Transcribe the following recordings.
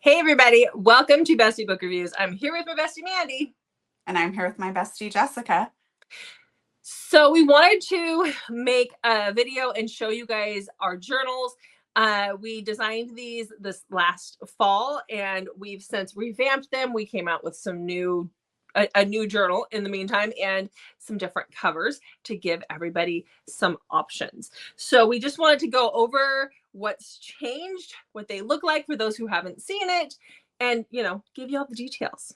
Hey everybody, welcome to Bestie Book Reviews. I'm here with my bestie Mandy. And I'm here with my bestie Jessica. So we wanted to make a video and show you guys our journals. We designed these this last fall and we've since revamped them. We came out with some a new journal in the meantime and some different covers to give everybody some options. So we just wanted to go over what's changed, what they look like for those who haven't seen it, and give you all the details.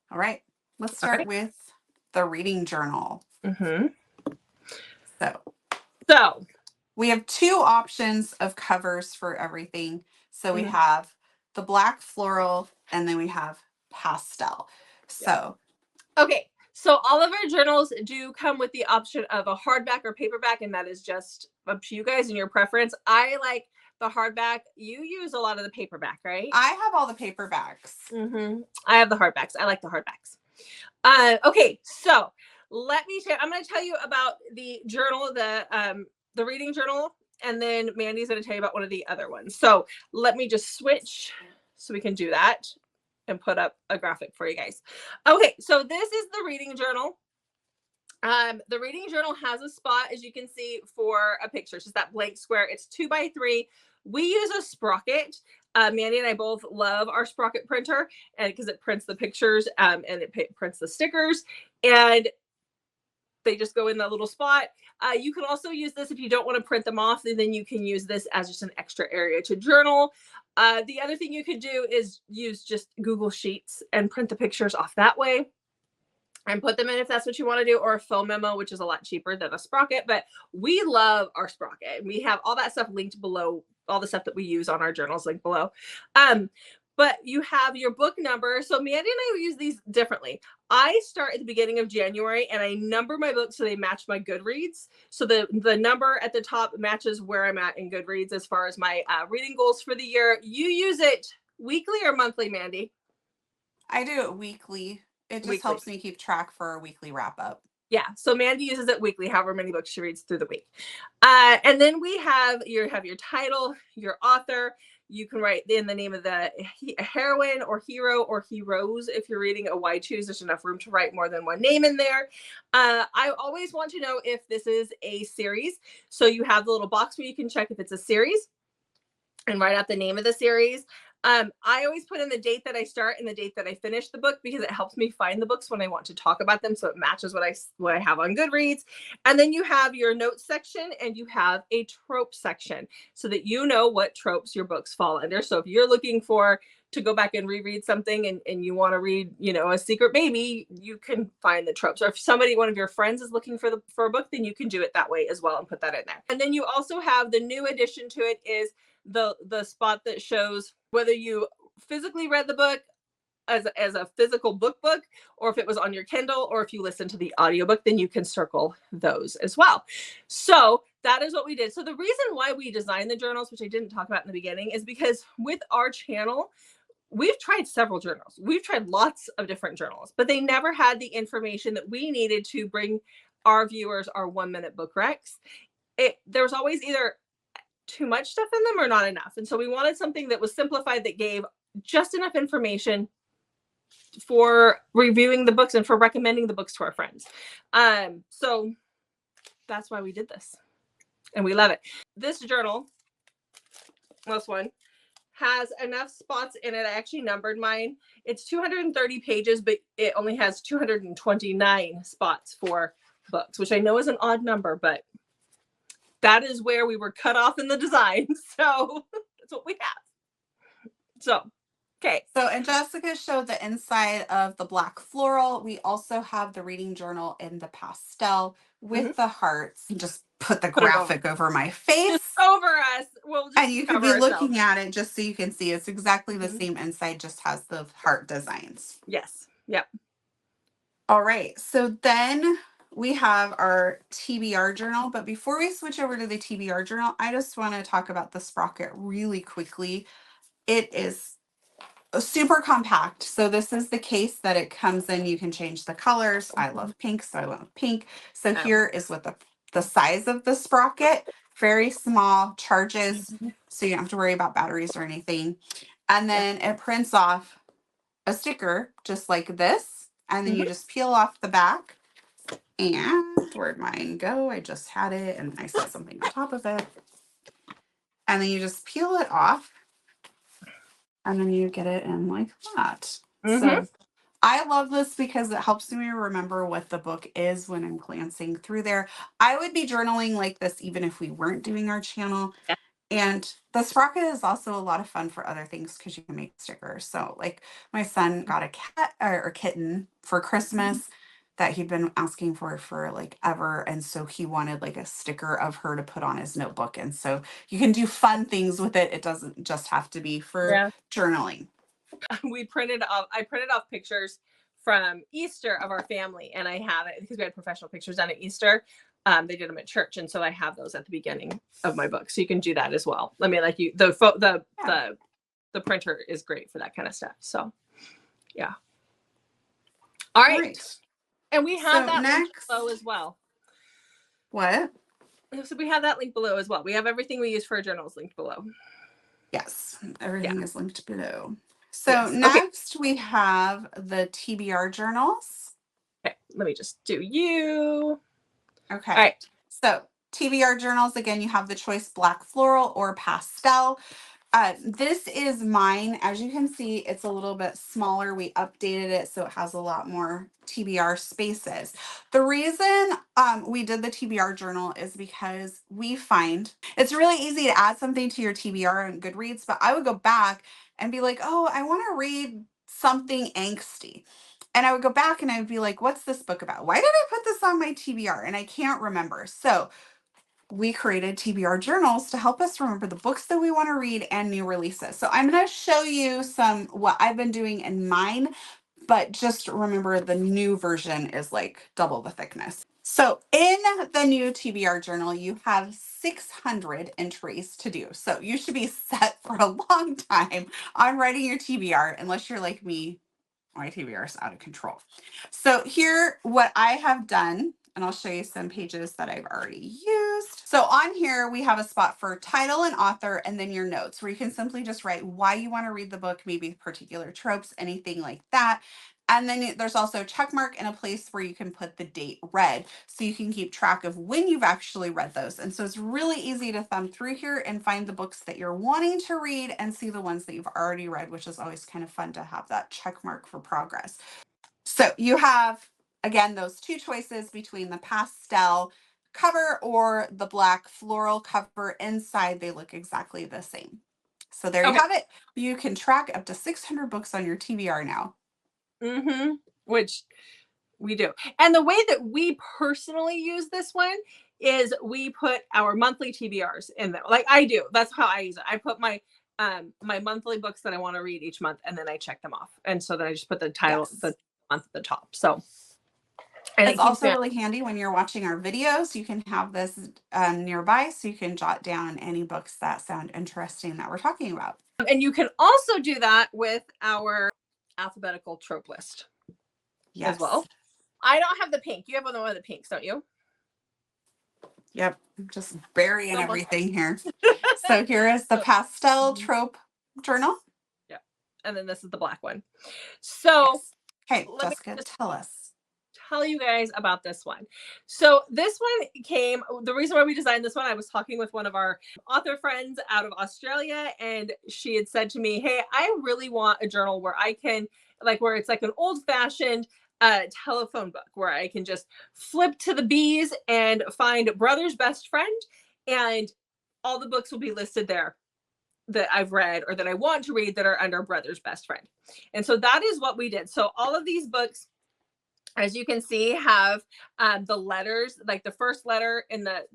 All right, let's start with the reading journal. So we have two options of covers for everything. So we have the black floral and then we have pastel. Okay, so all of our journals do come with the option of a hardback or paperback, and that is just up to you guys and your preference. I like the hardback. You use a lot of the paperback, right? I have all the paperbacks. I have the hardbacks. I like the hardbacks. Okay, so I'm going to tell you about the journal, the reading journal, and then Mandy's going to tell you about one of the other ones. So let me just switch so we can do that and put up a graphic for you guys. Okay, so this is the reading journal. The reading journal has a spot, as you can see, for a picture. It's just that blank square. It's 2x3. We use a Sprocket. Mandy and I both love our Sprocket printer, and because it prints the pictures and it prints the stickers, and they just go in that little spot. You can also use this if you don't want to print them off, then you can use this as just an extra area to journal. The other thing you could do is use just Google Sheets and print the pictures off that way and put them in if that's what you want to do, or a phone memo, which is a lot cheaper than a Sprocket. But we love our Sprocket. We have all that stuff linked below, all the stuff that we use on our journals linked below. But you have your book number. So Mandy and I use these differently. I start at the beginning of January and I number my books so they match my Goodreads. So the number at the top matches where I'm at in Goodreads as far as my reading goals for the year. You use it weekly or monthly, Mandy? I do it weekly. It just helps me keep track for a weekly wrap up. Yeah, so Mandy uses it weekly, however many books she reads through the week. And then we have your title, your author. You can write in the name of the heroine or hero or heroes. If you're reading a why choose, there's enough room to write more than one name in there. I always want to know if this is a series. So you have the little box where you can check if it's a series and write out the name of the series. I always put in the date that I start and the date that I finish the book because it helps me find the books when I want to talk about them. So it matches what I have on Goodreads. And then you have your notes section and you have a trope section so that you know what tropes your books fall under. So if you're looking to go back and reread something and you want to read, a secret baby, you can find the tropes. Or if one of your friends is looking for a book, then you can do it that way as well and put that in there. And then you also have the new addition to it is the spot that shows whether you physically read the book as a physical book, or if it was on your Kindle, or if you listen to the audiobook, then you can circle those as well. So that is what we did. So the reason why we designed the journals, which I didn't talk about in the beginning, is because with our channel, we've tried several journals. We've tried lots of different journals, but they never had the information that we needed to bring our viewers our 1-minute book recs. There was always either too much stuff in them or not enough. And so we wanted something that was simplified, that gave just enough information for reviewing the books and for recommending the books to our friends. So that's why we did this. And we love it. This journal, this one, has enough spots in it. I actually numbered mine. It's 230 pages, but it only has 229 spots for books, which I know is an odd number, but that is where we were cut off in the design. So that's what we have. So, okay. So, and Jessica showed the inside of the black floral. We also have the reading journal in the pastel with the hearts. Just put the graphic over my face. Just over us. And you can be looking at it just so you can see it's exactly the same inside, just has the heart designs. Yes. Yep. All right. So then we have our TBR journal, but before we switch over to the TBR journal, I just want to talk about the Sprocket really quickly. It is super compact. So this is the case that it comes in. You can change the colors. I love pink, so I went with pink. So here is what the the size of the Sprocket, very small, charges, so you don't have to worry about batteries or anything. And then it prints off a sticker just like this. And then you just peel off the back. And where'd mine go? I just had it and I set something on top of it. And then you just peel it off. And then you get it in like that. So I love this because it helps me remember what the book is when I'm glancing through there. I would be journaling like this even if we weren't doing our channel. And the Sprocket is also a lot of fun for other things because you can make stickers. So like my son got a cat or kitten for Christmas that he'd been asking for like ever. And so he wanted like a sticker of her to put on his notebook. And so you can do fun things with it. It doesn't just have to be for journaling. I printed off pictures from Easter of our family, and I have it because we had professional pictures done at Easter. They did them at church, and so I have those at the beginning of my book. So you can do that as well. I mean, like the printer is great for that kind of stuff. So yeah. All right. And we have that link below as well. What? So we have that link below as well. We have everything we use for our journals linked below. Yes, everything is linked below. So next we have the TBR journals. Okay, let me just do you. Okay. All right. So TBR journals, again, you have the choice black floral or pastel. This is mine. As you can see, it's a little bit smaller. We updated it so it has a lot more TBR spaces. The reason we did the TBR journal is because we find it's really easy to add something to your TBR and Goodreads, but I would go back and be like, oh, I want to read something angsty. And I would go back and I would be like, what's this book about? Why did I put this on my TBR? And I can't remember. So we created TBR journals to help us remember the books that we want to read and new releases. So I'm going to show you what I've been doing in mine, but just remember the new version is like double the thickness. So in the new TBR journal, you have 600 entries to do. So you should be set for a long time on writing your TBR, unless you're like me. My TBR is out of control. So here, what I have done, and I'll show you some pages that I've already used. So on here, we have a spot for title and author, and then your notes, where you can simply just write why you want to read the book, maybe particular tropes, anything like that. And then there's also a check mark and a place where you can put the date read, so you can keep track of when you've actually read those. And so it's really easy to thumb through here and find the books that you're wanting to read and see the ones that you've already read, which is always kind of fun to have that check mark for progress. So you have, again, those two choices between the pastel cover or the black floral cover. Inside, they look exactly the same. So there you have it. You can track up to 600 books on your TBR now. Which we do. And the way that we personally use this one is we put our monthly TBRs in there. Like I do. That's how I use it. I put my my monthly books that I want to read each month, and then I check them off. And so then I just put the title, the month at the top. So and it's also really handy when you're watching our videos. You can have this nearby so you can jot down any books that sound interesting that we're talking about. And you can also do that with our alphabetical trope list as well. I don't have the pink. You have one of the pinks, don't you? Yep, I'm just burying everything here. So here is the pastel trope journal. Yeah, and then this is the black one. So okay, Jessica, tell you guys about this one. So this one came, the reason why we designed this one, I was talking with one of our author friends out of Australia, and she had said to me, hey, I really want a journal where I can, like, where it's like an old-fashioned telephone book where I can just flip to the B's and find Brother's Best Friend, and all the books will be listed there that I've read or that I want to read that are under Brother's Best Friend. And so that is what we did. So all of these books, as you can see, have the letters, like the first letter in that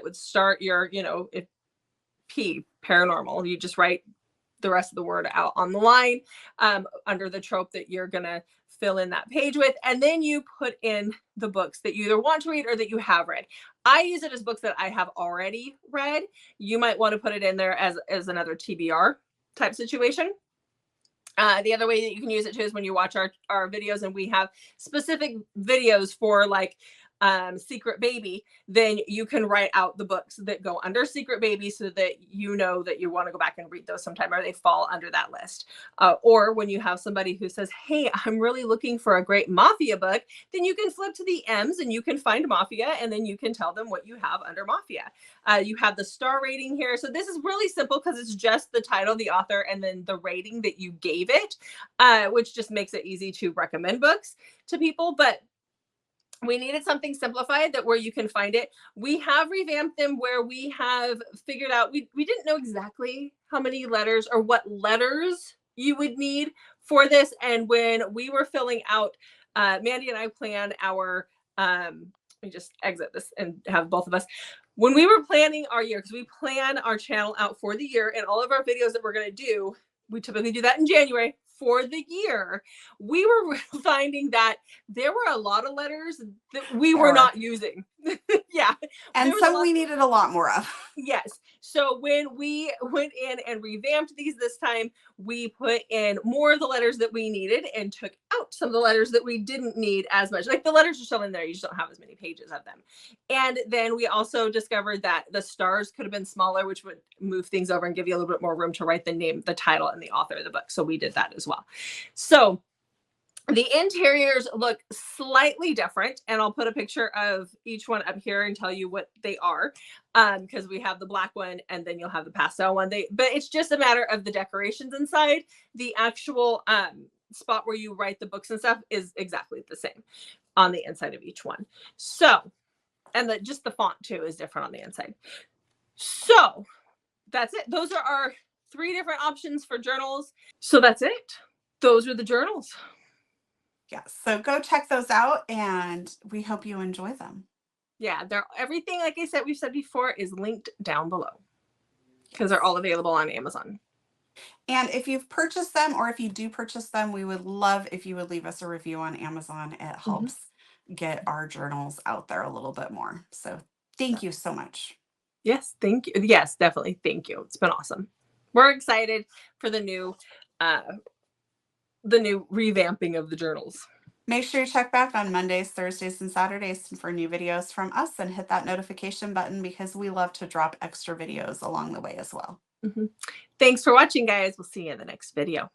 would start your, you know, if P, paranormal, you just write the rest of the word out on the line under the trope that you're going to fill in that page with. And then you put in the books that you either want to read or that you have read. I use it as books that I have already read. You might want to put it in there as another TBR type situation. The other way that you can use it too is when you watch our videos, and we have specific videos for like Secret Baby, then you can write out the books that go under Secret Baby so that you know that you want to go back and read those sometime, or they fall under that list. Or when you have somebody who says, hey, I'm really looking for a great Mafia book, then you can flip to the M's and you can find Mafia, and then you can tell them what you have under Mafia. You have the star rating here. So this is really simple because it's just the title, the author, and then the rating that you gave it, which just makes it easy to recommend books to people. But we needed something simplified that where you can find it. We have revamped them where we have figured out, we didn't know exactly how many letters or what letters you would need for this. And when we were filling out, Mandy and I planned our, let me just exit this and have both of us. When we were planning our year, because we plan our channel out for the year and all of our videos that we're going to do, we typically do that in January for the year. We were finding that there were a lot of letters that we were not using. Yeah. And some we needed a lot more of. Yes. So when we went in and revamped these this time, we put in more of the letters that we needed and took out some of the letters that we didn't need as much. Like the letters are still in there, you just don't have as many pages of them. And then we also discovered that the stars could have been smaller, which would move things over and give you a little bit more room to write the name, the title, and the author of the book. So we did that as well. So the interiors look slightly different, and I'll put a picture of each one up here and tell you what they are, because we have the black one and then you'll have the pastel one. But it's just a matter of the decorations inside. The actual spot where you write the books and stuff is exactly the same on the inside of each one. So, and just the font too is different on the inside. So that's it. Those are our 3 different options for journals. So that's it. Those are the journals. Yes. So go check those out, and we hope you enjoy them. Yeah, they're everything, like I said, we've said before, is linked down below because they're all available on Amazon. And if you've purchased them, or if you do purchase them, we would love if you would leave us a review on Amazon. It helps get our journals out there a little bit more. So thank you so much. Yes, thank you. Yes, definitely. Thank you. It's been awesome. We're excited for the new revamping of the journals. Make sure you check back on Mondays, Thursdays, and Saturdays for new videos from us, and hit that notification button because we love to drop extra videos along the way as well. Thanks for watching, guys. We'll see you in the next video.